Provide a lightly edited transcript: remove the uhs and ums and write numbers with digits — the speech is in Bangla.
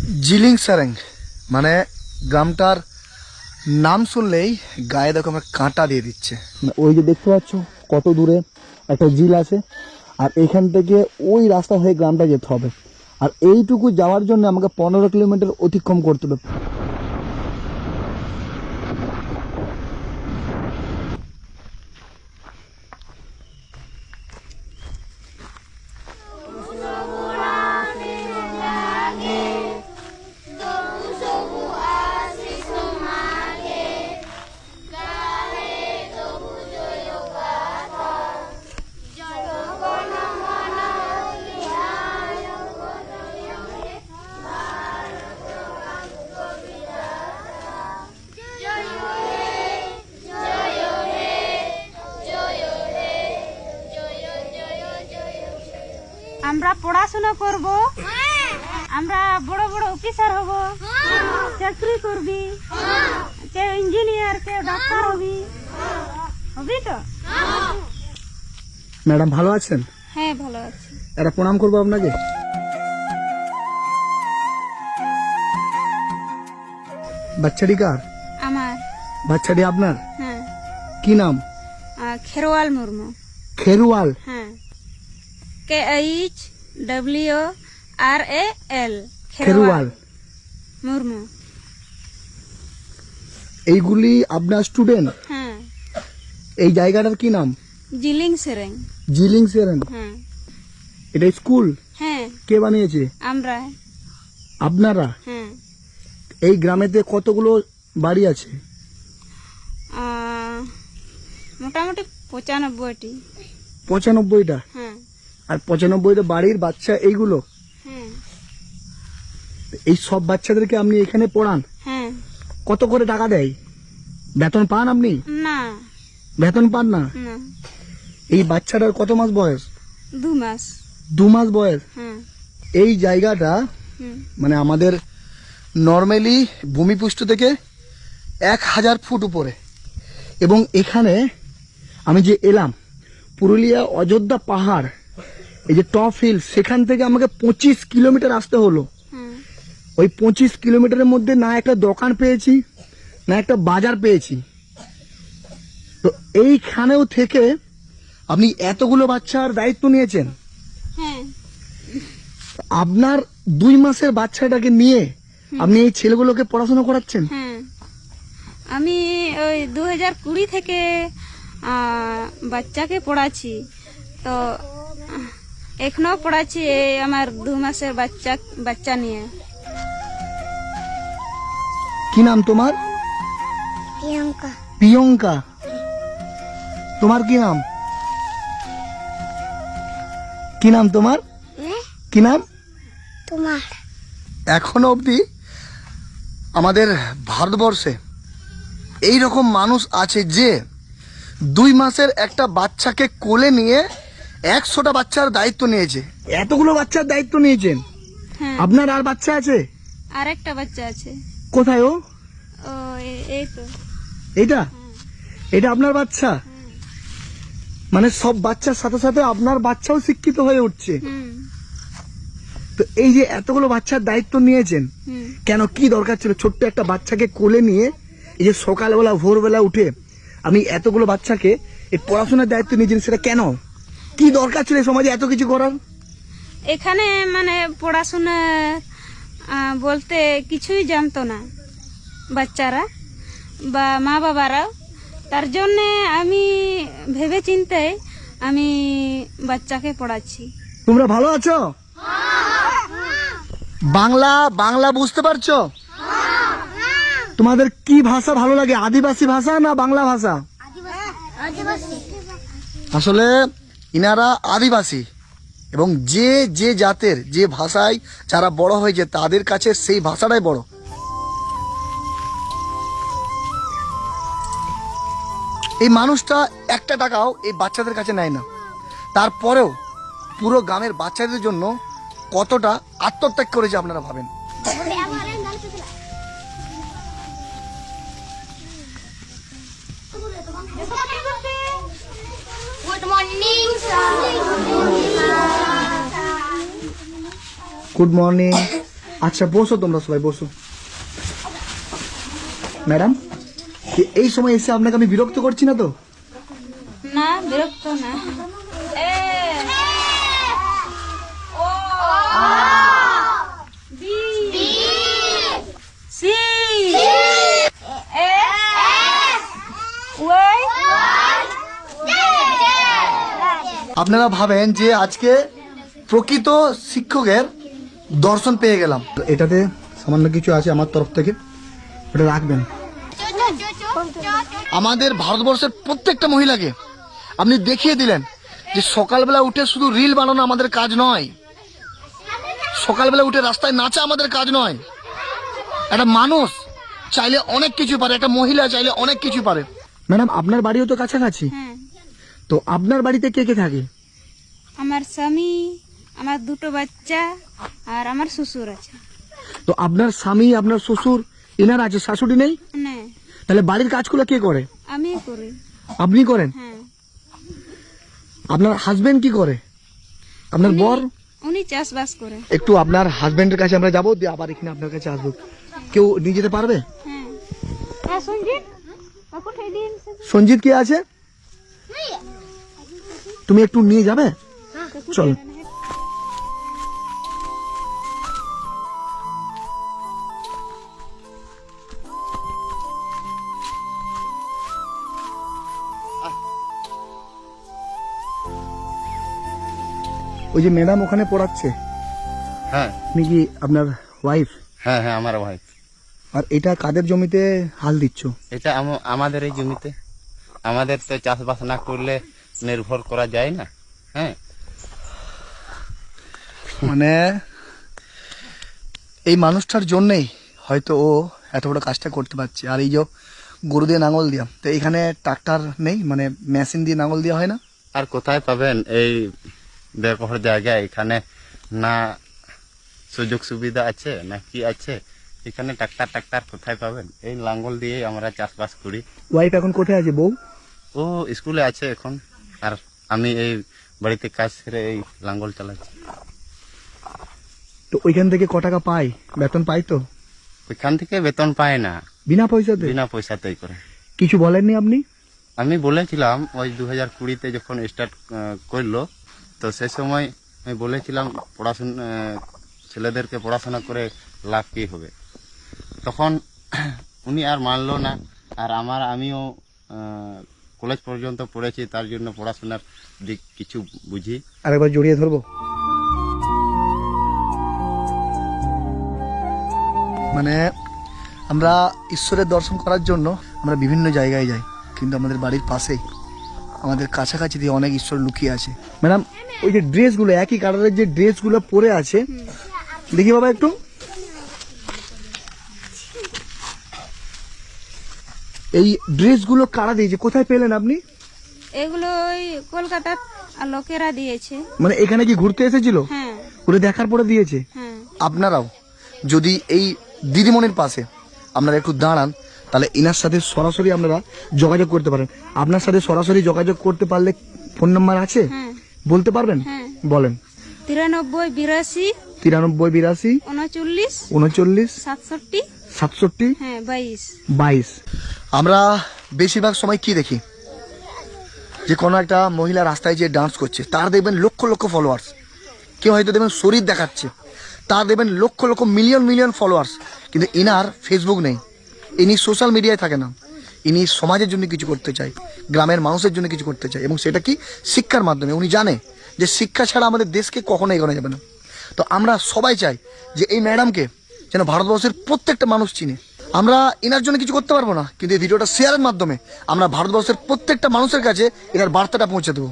জিলিং সারেং মানে গ্রামটার নাম শুনলেই গায়ে দেখো আমার কাঁটা দিয়ে দিচ্ছে। ওই যে দেখতে পাচ্ছ কত দূরে একটা ঝিল আছে, আর এখান থেকে ওই রাস্তা হয়ে গ্রামটা যেতে হবে, আর এইটুকু যাওয়ার জন্য আমাকে 15 কিলোমিটার অতিক্রম করতে হবে। আমরা পড়াশোনা করব, আমরা বড় বড় অফিসার হব, চাকরি করবি, কেউ ইঞ্জিনিয়ার, কেউ ডাক্তার হবি, হবি তো? ম্যাডাম ভালো আছেন? হ্যাঁ ভালো আছি। একটা প্রণাম করবো আপনাকে। বাচ্চাটি কার? আমার। বাচ্চাটি আপনার? হ্যাঁ। কি নাম? খেরওয়াল মুর্মু। খেরওয়াল? হ্যাঁ, KHWRAL খেরওয়াল মুর্মু। এইগুলি আপনার স্টুডেন্ট? হ্যাঁ। এই জায়গাটার কি নাম? জিলিং সেরেং। জিলিং সেরেন? হ্যাঁ। এটা স্কুল? হ্যাঁ। কে বানিয়েছে? আমরা। আপনারা? হ্যাঁ। এই গ্রামেতে কতগুলো বাড়ি আছে? মোটামুটি 95টি। 95টা? হ্যাঁ। আর 95টা বাড়ির বাচ্চা এইগুলো? হ্যাঁ। এই সব বাচ্চাদেরকে আপনি এখানে পড়ান? হ্যাঁ। কত করে টাকা দেয়? বেতন পান আপনি? না। বেতন পান না? না। এই বাচ্চাটার কত মাস বয়স? 2 মাস। 2 মাস বয়স? হ্যাঁ। এই জায়গাটা মানে আমাদের নর্মালি ভূমিপৃষ্ঠ থেকে 1000 ফুট উপরে, এবং এখানে আমি যে এলাম পুরুলিয়া অযোধ্যা পাহাড়, এই যে টপ হিল, সেখান থেকে আমাকে 25 কিলোমিটার আসতে হলো। ওই 25 কিলোমিটারের মধ্যে না একটা দোকান পেয়েছি, না একটা বাজার পেয়েছি। তো এইখানেও থেকে আপনি এতগুলো বাচ্চার দায়িত্ব নিয়েছেন। হ্যাঁ। আপনার 2 মাসের বাচ্চাটাকে নিয়ে আপনি এই ছেলেগুলোকে পড়াশোনা করাচ্ছেন? হ্যাঁ, আমি ওই 2020 থেকে বাচ্চাকে পড়াচ্ছি, তো এখনো পড়াচ্ছি এই আমার 2 মাসের বাচ্চা নিয়ে। কি নাম তোমার? প্রিয়ঙ্কা। প্রিয়ঙ্কা? তোমার কি নাম? কি নাম তোমার? কি নাম তোমার? এখনো অবধি আমাদের ভারতবর্ষে এই রকম মানুষ আছে যে 2 মাসের একটা বাচ্চাকে কোলে নিয়ে 100টা বাচ্চার দায়িত্ব নিয়েছে। এতগুলো বাচ্চার দায়িত্ব নিয়েছেন? হ্যাঁ। আপনার আর বাচ্চা আছে? আরেকটা বাচ্চা আছে। কোথায় ও? ও এই তো। এইটা? এটা আপনার বাচ্চা? মানে সব বাচ্চার সাথে সাথে আপনার বাচ্চাও শিক্ষিত হয়ে উঠছে। তো এই যে এতগুলো বাচ্চার দায়িত্ব নিয়েছেন, কেন, কি দরকার ছিল ছোট্ট একটা বাচ্চাকে কোলে নিয়ে এই যে সকালবেলা ভোরবেলা উঠে আমি এতগুলো বাচ্চাকে এই পড়াশোনার দায়িত্ব নিয়েছেন, সেটা কেন, কি দরকার ছিল সমাজে এত কিছু করার? এখানে মানে পড়াশোনা বলতে কিছুই জানতো না বাচ্চারা বা মা বাবারাও, তার জন্যে আমি ভেবে চিন্তে আমি বাচ্চাকে পড়াচ্ছি। তোমরা ভালো আছো? বাংলা বাংলা বুঝতে পারছো? তোমাদের কি ভাষা ভালো লাগে, আদিবাসী ভাষা না বাংলা ভাষা? আসলে ইনারা আদিবাসী, এবং যে যে জাতের যে ভাষায় যারা বড় হয়েছে তাদের কাছে সেই ভাষাটাই বড়। এই মানুষটা একটা টাকাও এই বাচ্চাদের কাছে নেয় না, তারপরেও পুরো গ্রামের বাচ্চাদের জন্য কতটা আত্মত্যাগ করেছে আপনারা ভাবেন। Good morning, sir. Good morning. আচ্ছা বসো, তোমরা সবাই বসো। ম্যাডাম, এই সময় এসে আপনাকে আমি বিরক্ত করছি না তো? না, বিরক্ত না। এ ও বি সি এ ওয়াই। আপনারা ভাবেন যে আজকে প্রকৃত শিক্ষকের দর্শন পেয়ে গেলাম। এটাতে সামান্য কিছু আছে আমার তরফ থেকে, এটা রাখবেন। আমাদের ভারতবর্ষের প্রত্যেকটা মহিলাকে আপনি দেখিয়ে দিলেন যে সকালবেলা উঠে শুধু রিল বানানো আমাদের কাজ নয়, সকালবেলা উঠে রাস্তায় নাচা আমাদের কাজ নয়। একটা মানুষ চাইলে অনেক কিছু পারে, একটা মহিলা চাইলে অনেক কিছু পারে। ম্যাডাম, আপনার বাড়িও তো কাছাকাছি, হ্যাঁ, তো আপনার বাড়িতে কে কে থাকে? আমার স্বামী, আমার দুটো বাচ্চা আর আমার শ্বশুর আছে। তো আপনার স্বামী, আপনার শ্বশুর, এনার আছে, শাশুড়ি নেই? না, তাহলে বাড়ির কাজগুলো কে করে? আমি করি। আপনি করেন? হ্যাঁ, আপনার হাজবেন্ড কি করে? আপনার বর? উনি চাষবাস করে। একটু আপনার হাজবেন্ডের কাছে আমরা যাবো, দিয়ে আবার এখানে আপনার কাছে আসবো। কেউ নিয়ে যেতে পারবে? হ্যাঁ, হ্যাঁ, সঞ্জিত কাকু ঠাই দিন। সঞ্জিত কে আছে? তুমি একটু নিয়ে যাবে? চল। ওই যে ম্যাডাম ওখানে পড়াচ্ছে, হ্যাঁ আপনি কি আপনার ওয়াইফ? হ্যাঁ হ্যাঁ আমার ভাই। আর এটা কাদের জমিতে হাল দিচ্ছ? এটা আমাদের এই জমিতে। আমাদের তো চাষবাস না করলে নির্ভর করা যায় না। হ্যাঁ, মানে এই মানুষটার জন্যই হয়তো ও এত বড় কাজটা করতে পারছে। আর এই যে গরু দিয়ে নাঙল দিয়া, তো এখানে ট্রাক্টর নেই, মানে মেশিন দিয়ে নাঙল দেওয়া হয় না? আর কোথায় পাবেন এই ব্যবহার জায়গায়? এখানে না সুযোগ সুবিধা আছে না কি আছে? এখানে ট্রাক্টর কোথায় পাবেন? এই লাঙ্গল দিয়ে আমরা চাষবাস করি। ওয়াইফ এখন কোথায় আছে? বউ? ও স্কুলে আছে এখন, আর আমি এই বাড়িতে কাজ সেরে এই লাঙ্গল চালাচ্ছি। তো ওইখান থেকে ক টাকা পাই? বেতন পাই তো? ওইখান থেকে বেতন পায় না, বিনা পয়সাতে? বিনা পয়সাতেই করে। কিছু বলেননি আপনি? আমি বলেছিলাম ওই 2020-তে যখন স্টার্ট করলো, তো সেই সময় আমি বলেছিলাম পড়াশোনা ছেলেদেরকে পড়াশোনা করে লাভ কি হবে। তখন উনি আর মানলো না। আর আমিও কলেজ পর্যন্ত পড়েছি, তার জন্য পড়াশোনার দিক কিছু বুঝি। আরেকবার জড়িয়ে ধরবো। মানে আমরা ঈশ্বরের দর্শন করার জন্য আমরা বিভিন্ন জায়গায় যাই, কিন্তু আমাদের বাড়ির পাশেই, আমাদের কাছাকাছি দিয়ে অনেক ঈশ্বর লুকিয়ে আছে। ম্যাডাম, ওই যে ড্রেসগুলো, একই কালারের যে ড্রেসগুলো পরে আছে, দেখি বাবা একটু। এই ড্রেসগুলো কারা দিয়েছে? কোথায় পেলেন আপনি? এগুলো ওই কলকাতার লোকেরা দিয়েছে। মানে এখানে কি ঘুরতে এসেছিল? হ্যাঁ, ঘুরে দেখার পরে দিয়েছে? হ্যাঁ। আপনারাও যদি এই দিদিমণির পাশে আপনারা একটু দাঁড়ান, তাহলে ইনার সাথে সরাসরি আপনারা যোগাযোগ করতে পারেন। আপনার সাথে সরাসরি যোগাযোগ করতে পারলে ফোন নাম্বার আছে? হ্যাঁ, বলতে পারবেন? হ্যাঁ। বলেন। 93 82 93 82 39 39 67 67 হ্যাঁ 22। 22। আমরা বেশিরভাগ সময় কি দেখি, যে কোনো একটা মহিলা রাস্তায় যে ডান্স করছে, তার দেখবেন লক্ষ লক্ষ ফলোয়ার্স। কেউ হয়তো দেখবেন শরীর দেখাচ্ছে, তার দেখবেন lakh lakh million million followers. কিন্তু ইনার ফেসবুক নেই, ইনি সোশ্যাল মিডিয়ায় থাকে না। ইনি সমাজের জন্য কিছু করতে চায়, গ্রামের মানুষের জন্য কিছু করতে চায়, এবং সেটা কি শিক্ষার মাধ্যমে। উনি জানে যে শিক্ষা ছাড়া আমাদের দেশকে কখনো এগোনো যাবে না। তো আমরা সবাই চাই যে এই ম্যাডামকে যেন ভারতবর্ষের প্রত্যেকটা মানুষ চিনে। আমরা এনার জন্য কিছু করতে পারবো না, কিন্তু এই ভিডিওটা শেয়ারের মাধ্যমে আমরা ভারতবর্ষের প্রত্যেকটা মানুষের কাছে এনার বার্তাটা পৌঁছে দেবো।